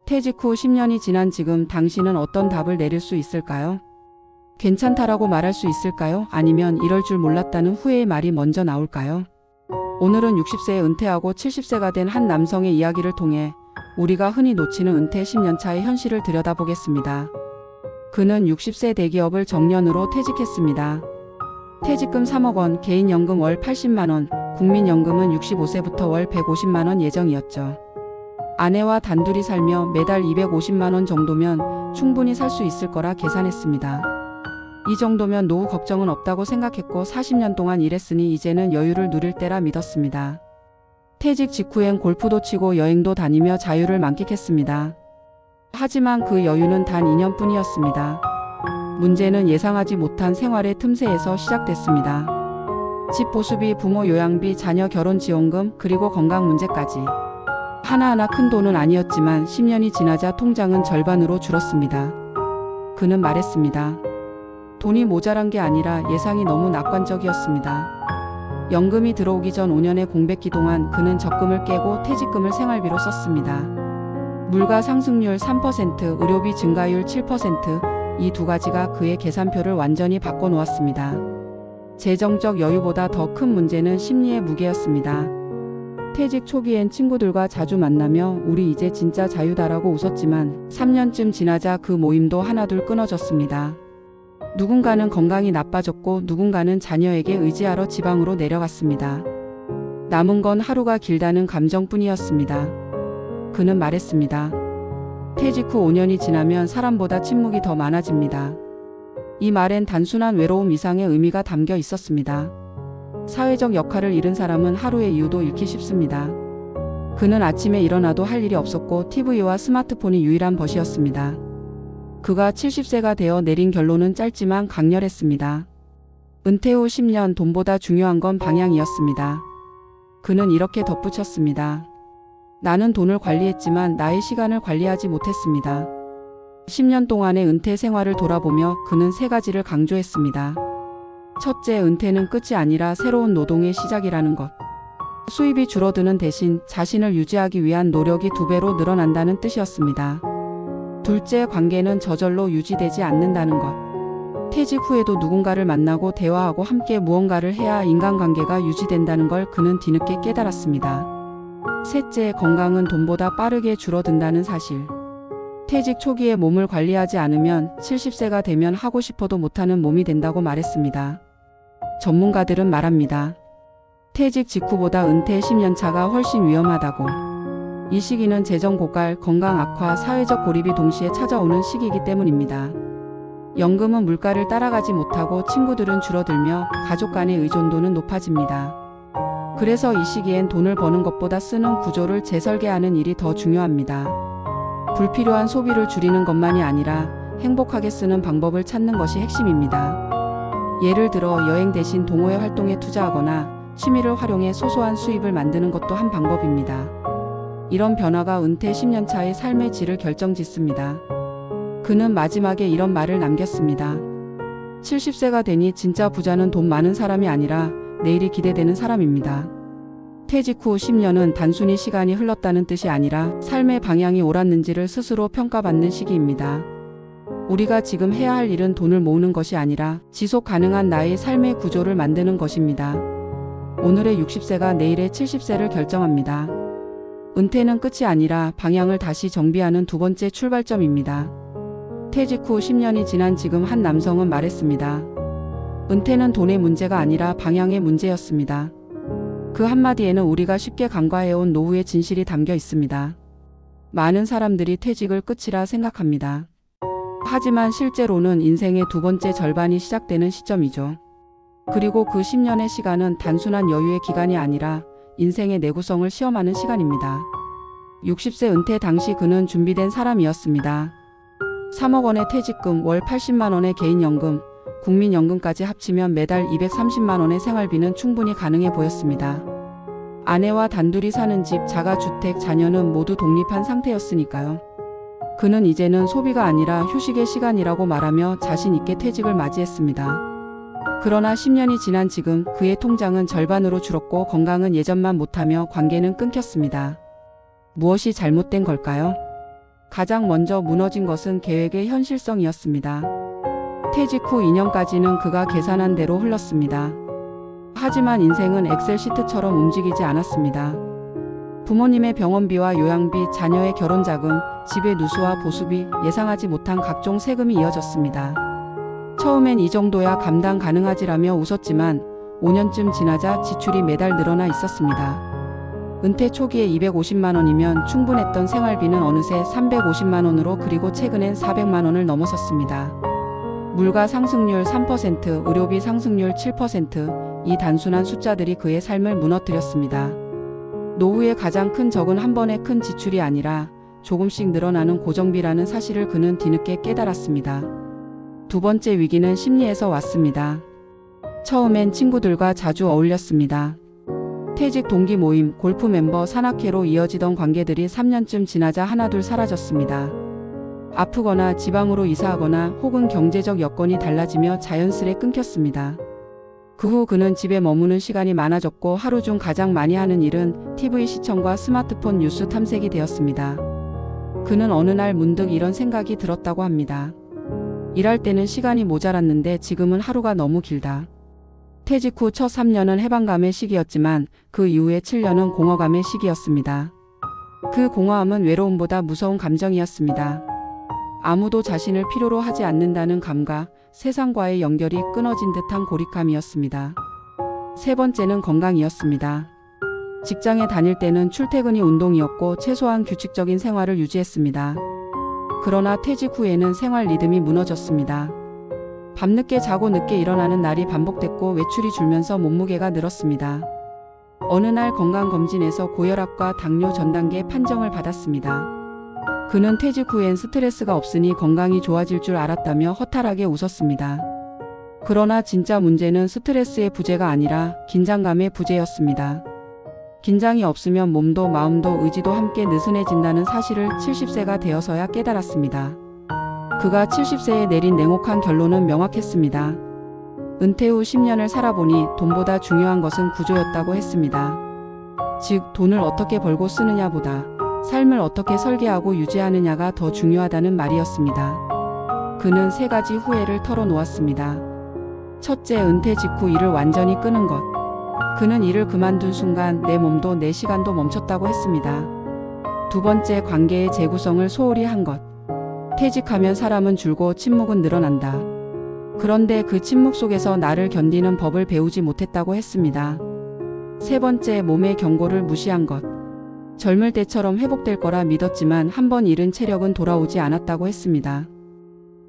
퇴직 후 10년이 지난 지금 당신은 어떤 답을 내릴 수 있을까요? 괜찮다라고 말할 수 있을까요? 아니면 이럴 줄 몰랐다는 후회의 말이 먼저 나올까요? 오늘은 60세에 은퇴하고 70세가 된 한 남성의 이야기를 통해 우리가 흔히 놓치는 은퇴 10년 차의 현실을 들여다보겠습니다. 그는 60세 대기업을 정년으로 퇴직했습니다. 퇴직금 3억 원, 개인연금 월 80만 원, 국민연금은 65세부터 월 150만 원 예정이었죠. 아내와 단둘이 살며 매달 250만 원 정도면 충분히 살 수 있을 거라 계산했습니다. 이 정도면 노후 걱정은 없다고 생각했고 40년 동안 일했으니 이제는 여유를 누릴 때라 믿었습니다. 퇴직 직후엔 골프도 치고 여행도 다니며 자유를 만끽했습니다. 하지만 그 여유는 단 2년뿐이었습니다. 문제는 예상하지 못한 생활의 틈새에서 시작됐습니다. 집 보수비, 부모 요양비, 자녀 결혼 지원금, 그리고 건강 문제까지. 하나하나 큰 돈은 아니었지만 10년이 지나자 통장은 절반으로 줄었습니다. 그는 말했습니다. 돈이 모자란 게 아니라 예상이 너무 낙관적이었습니다. 연금이 들어오기 전 5년의 공백기 동안 그는 적금을 깨고 퇴직금을 생활비로 썼습니다. 물가 상승률 3%, 의료비 증가율 7%, 이 두 가지가 그의 계산표를 완전히 바꿔놓았습니다. 재정적 여유보다 더 큰 문제는 심리의 무게였습니다. 퇴직 초기엔 친구들과 자주 만나며 우리 이제 진짜 자유다라고 웃었지만 3년쯤 지나자 그 모임도 하나둘 끊어졌습니다. 누군가는 건강이 나빠졌고 누군가는 자녀에게 의지하러 지방으로 내려갔습니다. 남은 건 하루가 길다는 감정뿐이었습니다. 그는 말했습니다. 퇴직 후 5년이 지나면 사람보다 침묵이 더 많아집니다. 이 말엔 단순한 외로움 이상의 의미가 담겨 있었습니다. 사회적 역할을 잃은 사람은 하루의 이유도 잃기 쉽습니다. 그는 아침에 일어나도 할 일이 없었고 TV와 스마트폰이 유일한 벗이었습니다. 그가 70세가 되어 내린 결론은 짧지만 강렬했습니다. 은퇴 후 10년, 돈보다 중요한 건 방향이었습니다. 그는 이렇게 덧붙였습니다. 나는 돈을 관리했지만 나의 시간을 관리하지 못했습니다. 10년 동안의 은퇴 생활을 돌아보며 그는 세 가지를 강조했습니다. 첫째, 은퇴는 끝이 아니라 새로운 노동의 시작이라는 것. 수입이 줄어드는 대신 자신을 유지하기 위한 노력이 2배로 늘어난다는 뜻이었습니다. 둘째, 관계는 저절로 유지되지 않는다는 것. 퇴직 후에도 누군가를 만나고 대화하고 함께 무언가를 해야 인간관계가 유지된다는 걸 그는 뒤늦게 깨달았습니다. 셋째, 건강은 돈보다 빠르게 줄어든다는 사실. 퇴직 초기에 몸을 관리하지 않으면 70세가 되면 하고 싶어도 못하는 몸이 된다고 말했습니다. 전문가들은 말합니다. 퇴직 직후보다 은퇴 10년 차가 훨씬 위험하다고. 이 시기는 재정 고갈, 건강 악화, 사회적 고립이 동시에 찾아오는 시기이기 때문입니다. 연금은 물가를 따라가지 못하고 친구들은 줄어들며 가족 간의 의존도는 높아집니다. 그래서 이 시기엔 돈을 버는 것보다 쓰는 구조를 재설계하는 일이 더 중요합니다. 불필요한 소비를 줄이는 것만이 아니라 행복하게 쓰는 방법을 찾는 것이 핵심입니다. 예를 들어 여행 대신 동호회 활동에 투자하거나 취미를 활용해 소소한 수입을 만드는 것도 한 방법입니다. 이런 변화가 은퇴 10년 차의 삶의 질을 결정짓습니다. 그는 마지막에 이런 말을 남겼습니다. 70세가 되니 진짜 부자는 돈 많은 사람이 아니라 내일이 기대되는 사람입니다. 퇴직 후 10년은 단순히 시간이 흘렀다는 뜻이 아니라 삶의 방향이 옳았는지를 스스로 평가받는 시기입니다. 우리가 지금 해야 할 일은 돈을 모으는 것이 아니라 지속 가능한 나의 삶의 구조를 만드는 것입니다. 오늘의 60세가 내일의 70세를 결정합니다. 은퇴는 끝이 아니라 방향을 다시 정비하는 두 번째 출발점입니다. 퇴직 후 10년이 지난 지금 한 남성은 말했습니다. 은퇴는 돈의 문제가 아니라 방향의 문제였습니다. 그 한마디에는 우리가 쉽게 간과해온 노후의 진실이 담겨 있습니다. 많은 사람들이 퇴직을 끝이라 생각합니다. 하지만 실제로는 인생의 두 번째 절반이 시작되는 시점이죠. 그리고 그 10년의 시간은 단순한 여유의 기간이 아니라 인생의 내구성을 시험하는 시간입니다. 60세 은퇴 당시 그는 준비된 사람이었습니다. 3억 원의 퇴직금, 월 80만 원의 개인연금, 국민연금까지 합치면 매달 230만 원의 생활비는 충분히 가능해 보였습니다. 아내와 단둘이 사는 집, 자가주택, 자녀는 모두 독립한 상태였으니까요. 그는 이제는 소비가 아니라 휴식의 시간이라고 말하며 자신 있게 퇴직을 맞이했습니다. 그러나 10년이 지난 지금 그의 통장은 절반으로 줄었고 건강은 예전만 못하며 관계는 끊겼습니다. 무엇이 잘못된 걸까요? 가장 먼저 무너진 것은 계획의 현실성이었습니다. 퇴직 후 2년까지는 그가 계산한 대로 흘렀습니다. 하지만 인생은 엑셀 시트처럼 움직이지 않았습니다. 부모님의 병원비와 요양비, 자녀의 결혼 자금, 집의 누수와 보수비, 예상하지 못한 각종 세금이 이어졌습니다. 처음엔 이 정도야 감당 가능하지라며 웃었지만 5년쯤 지나자 지출이 매달 늘어나 있었습니다. 은퇴 초기에 250만 원이면 충분했던 생활비는 어느새 350만 원으로 그리고 최근엔 400만 원을 넘어섰습니다. 물가 상승률 3%, 의료비 상승률 7%, 이 단순한 숫자들이 그의 삶을 무너뜨렸습니다. 노후의 가장 큰 적은 한 번의 큰 지출이 아니라 조금씩 늘어나는 고정비라는 사실을 그는 뒤늦게 깨달았습니다. 두 번째 위기는 심리에서 왔습니다. 처음엔 친구들과 자주 어울렸습니다. 퇴직 동기 모임, 골프 멤버, 산악회로 이어지던 관계들이 3년쯤 지나자 하나둘 사라졌습니다. 아프거나 지방으로 이사하거나 혹은 경제적 여건이 달라지며 자연스레 끊겼습니다. 그 후 그는 집에 머무는 시간이 많아졌고 하루 중 가장 많이 하는 일은 TV 시청과 스마트폰 뉴스 탐색이 되었습니다. 그는 어느 날 문득 이런 생각이 들었다고 합니다. 일할 때는 시간이 모자랐는데 지금은 하루가 너무 길다. 퇴직 후 첫 3년은 해방감의 시기였지만 그 이후의 7년은 공허감의 시기였습니다. 그 공허함은 외로움보다 무서운 감정이었습니다. 아무도 자신을 필요로 하지 않는다는 감각, 세상과의 연결이 끊어진 듯한 고립감이었습니다. 세 번째는 건강이었습니다. 직장에 다닐 때는 출퇴근이 운동이었고 최소한 규칙적인 생활을 유지했습니다. 그러나 퇴직 후에는 생활 리듬이 무너졌습니다. 밤늦게 자고 늦게 일어나는 날이 반복됐고 외출이 줄면서 몸무게가 늘었습니다. 어느 날 건강검진에서 고혈압과 당뇨 전 단계 판정을 받았습니다. 그는 퇴직 후엔 스트레스가 없으니 건강이 좋아질 줄 알았다며 허탈하게 웃었습니다. 그러나 진짜 문제는 스트레스의 부재가 아니라 긴장감의 부재였습니다. 긴장이 없으면 몸도 마음도 의지도 함께 느슨해진다는 사실을 70세가 되어서야 깨달았습니다. 그가 70세에 내린 냉혹한 결론은 명확했습니다. 은퇴 후 10년을 살아보니 돈보다 중요한 것은 구조였다고 했습니다. 즉, 돈을 어떻게 벌고 쓰느냐보다 삶을 어떻게 설계하고 유지하느냐가 더 중요하다는 말이었습니다. 그는 세 가지 후회를 털어놓았습니다. 첫째, 은퇴 직후 일을 완전히 끄는 것. 그는 일을 그만둔 순간 내 몸도 내 시간도 멈췄다고 했습니다. 두 번째, 관계의 재구성을 소홀히 한 것. 퇴직하면 사람은 줄고 침묵은 늘어난다. 그런데 그 침묵 속에서 나를 견디는 법을 배우지 못했다고 했습니다. 세 번째, 몸의 경고를 무시한 것. 젊을 때처럼 회복될 거라 믿었지만 한 번 잃은 체력은 돌아오지 않았다고 했습니다.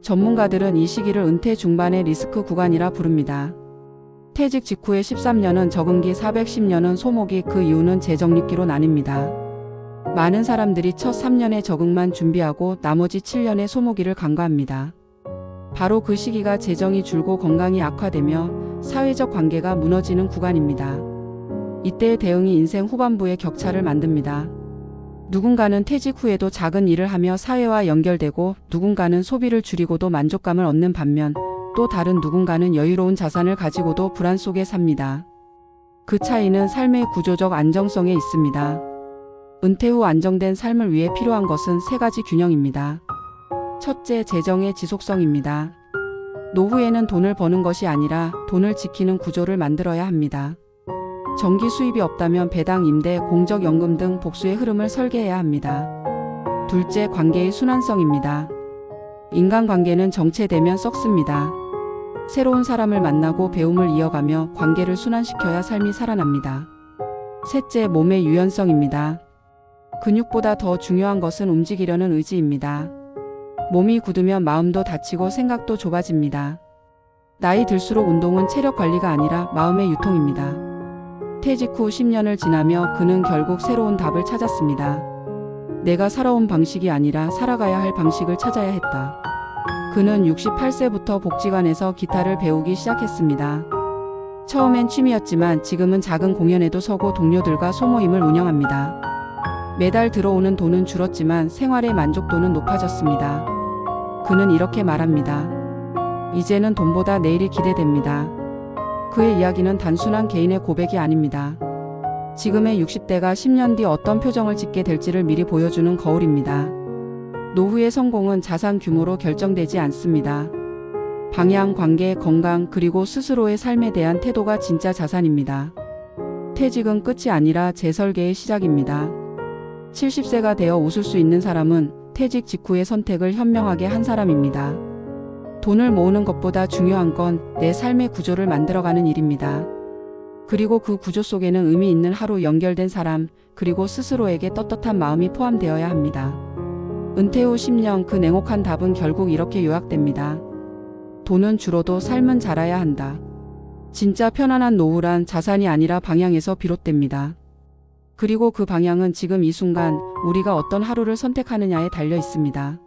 전문가들은 이 시기를 은퇴 중반의 리스크 구간이라 부릅니다. 퇴직 직후의 13년은 적응기, 410년은 소모기, 그 이유는 재정립기로 나뉩니다. 많은 사람들이 첫 3년의 적응만 준비하고 나머지 7년의 소모기를 간과합니다. 바로 그 시기가 재정이 줄고 건강이 악화되며 사회적 관계가 무너지는 구간입니다. 이때의 대응이 인생 후반부의 격차를 만듭니다. 누군가는 퇴직 후에도 작은 일을 하며 사회와 연결되고 누군가는 소비를 줄이고도 만족감을 얻는 반면 또 다른 누군가는 여유로운 자산을 가지고도 불안 속에 삽니다. 그 차이는 삶의 구조적 안정성에 있습니다. 은퇴 후 안정된 삶을 위해 필요한 것은 세 가지 균형입니다. 첫째, 재정의 지속성입니다. 노후에는 돈을 버는 것이 아니라 돈을 지키는 구조를 만들어야 합니다. 정기 수입이 없다면 배당, 임대, 공적연금 등 복수의 흐름을 설계해야 합니다. 둘째, 관계의 순환성입니다. 인간관계는 정체되면 썩습니다. 새로운 사람을 만나고 배움을 이어가며 관계를 순환시켜야 삶이 살아납니다. 셋째, 몸의 유연성입니다. 근육보다 더 중요한 것은 움직이려는 의지입니다. 몸이 굳으면 마음도 다치고 생각도 좁아집니다. 나이 들수록 운동은 체력 관리가 아니라 마음의 유통입니다. 퇴직 후 10년을 지나며 그는 결국 새로운 답을 찾았습니다. 내가 살아온 방식이 아니라 살아가야 할 방식을 찾아야 했다. 그는 68세부터 복지관에서 기타를 배우기 시작했습니다. 처음엔 취미였지만 지금은 작은 공연에도 서고 동료들과 소모임을 운영합니다. 매달 들어오는 돈은 줄었지만 생활의 만족도는 높아졌습니다. 그는 이렇게 말합니다. 이제는 돈보다 내일이 기대됩니다. 그의 이야기는 단순한 개인의 고백이 아닙니다. 지금의 60대가 10년 뒤 어떤 표정을 짓게 될지를 미리 보여주는 거울입니다. 노후의 성공은 자산 규모로 결정되지 않습니다. 방향, 관계, 건강, 그리고 스스로의 삶에 대한 태도가 진짜 자산입니다. 퇴직은 끝이 아니라 재설계의 시작입니다. 70세가 되어 웃을 수 있는 사람은 퇴직 직후의 선택을 현명하게 한 사람입니다. 돈을 모으는 것보다 중요한 건 내 삶의 구조를 만들어가는 일입니다. 그리고 그 구조 속에는 의미 있는 하루, 연결된 사람, 그리고 스스로에게 떳떳한 마음이 포함되어야 합니다. 은퇴 후 10년, 그 냉혹한 답은 결국 이렇게 요약됩니다. 돈은 줄어도 삶은 자라야 한다. 진짜 편안한 노후란 자산이 아니라 방향에서 비롯됩니다. 그리고 그 방향은 지금 이 순간 우리가 어떤 하루를 선택하느냐에 달려 있습니다.